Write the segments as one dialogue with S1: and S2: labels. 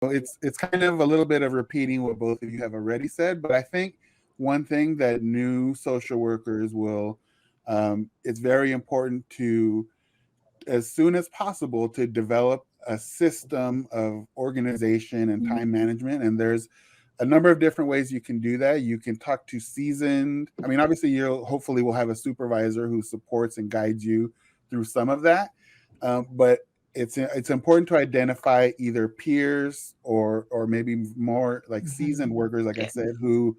S1: it's kind of a little bit of repeating what both of you have already said, but I think one thing that new social workers will, it's very important to, as soon as possible, to develop a system of organization and time management. And there's a number of different ways you can do that. You can talk to seasoned, I mean, obviously you'll hopefully will have a supervisor who supports and guides you through some of that. But it's important to identify either peers or maybe more like seasoned workers, like I said, who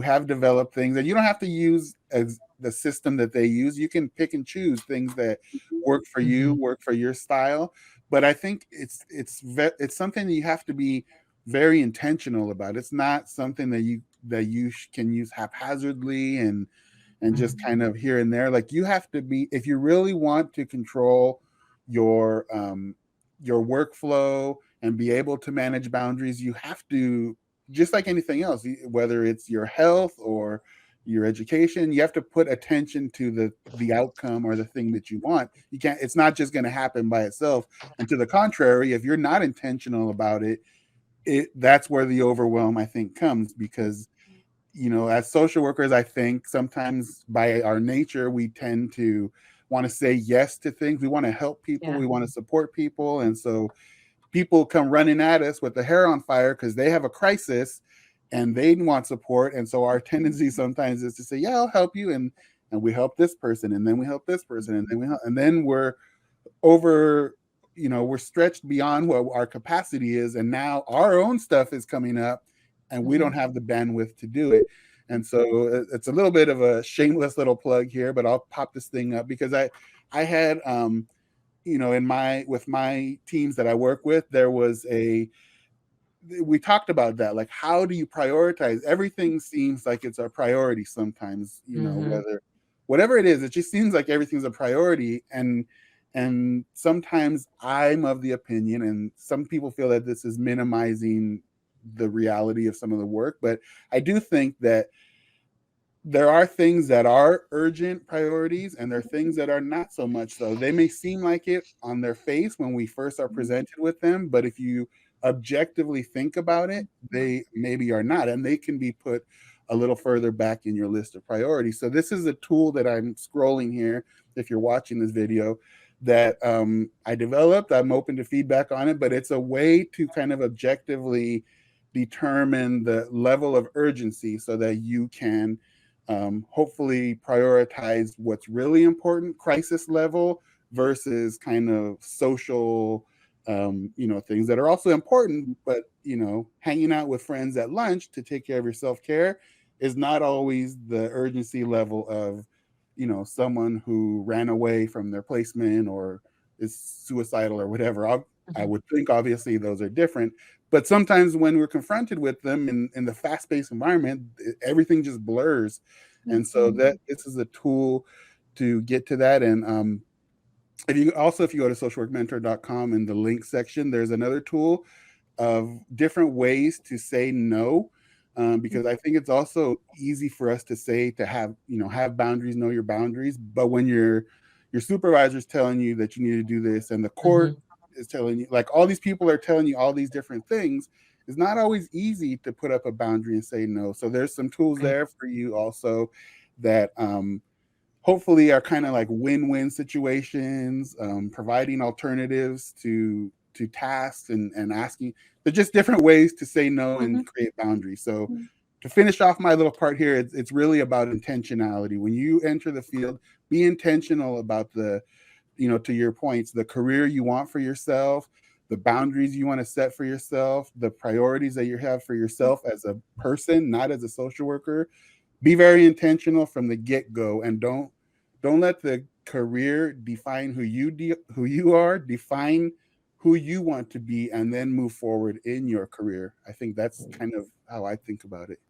S1: have developed things, and you don't have to use as the system that they use. You can pick and choose things that work for you, work for your style. But I think it's something that you have to be very intentional about. It's not something that you can use haphazardly and just kind of here and there. Like, you have to be, if you really want to control your workflow and be able to manage boundaries, you have to, just like anything else, whether it's your health or your education, you have to put attention to the outcome or the thing that you want. You can't, it's not just going to happen by itself. And to the contrary, if you're not intentional about it, that's where the overwhelm, I think, comes. Because, as social workers, I think sometimes by our nature, we tend to want to say yes to things. We want to help people. We want to support people. And so people come running at us with the hair on fire because they have a crisis and they want support. And so our tendency sometimes is to say, yeah, I'll help you. And we help this person, and then we help this person, and then we're over, we're stretched beyond what our capacity is. And now our own stuff is coming up and we don't have the bandwidth to do it. And so it's a little bit of a shameless little plug here, but I'll pop this thing up because I had, with my teams that I work with, we talked about that. Like, how do you prioritize? Everything seems like it's a priority sometimes, whatever it is, it just seems like everything's a priority. And sometimes I'm of the opinion, and some people feel that this is minimizing the reality of some of the work, but I do think that there are things that are urgent priorities and there are things that are not so much so. They may seem like it on their face when we first are presented with them, but if you objectively think about it, they maybe are not, and they can be put a little further back in your list of priorities. So this is a tool that I'm scrolling here, if you're watching this video, that I developed. I'm open to feedback on it, but it's a way to kind of objectively determine the level of urgency so that you can hopefully prioritize what's really important, crisis level, versus kind of social, things that are also important. But, hanging out with friends at lunch to take care of your self-care is not always the urgency level of, someone who ran away from their placement or is suicidal or whatever. I would think obviously those are different, but sometimes when we're confronted with them in the fast-paced environment, everything just blurs. And so that this is a tool to get to that. And if you go to socialworkmentor.com, in the link section, there's another tool of different ways to say no. Because I think it's also easy for us to say, to have boundaries, know your boundaries. But when your supervisor is telling you that you need to do this, and the court is telling you, like, all these people are telling you all these different things, it's not always easy to put up a boundary and say no. So there's some tools there for you also that hopefully are kind of like win-win situations, providing alternatives to tasks and asking. They're just different ways to say no and create boundaries. So to finish off my little part here, it's really about intentionality. When you enter the field, be intentional about to your points, the career you want for yourself, the boundaries you want to set for yourself, the priorities that you have for yourself as a person, not as a social worker. Be very intentional from the get-go, and don't let the career define who you are. Define who you want to be, and then move forward in your career. I think that's kind of how I think about it.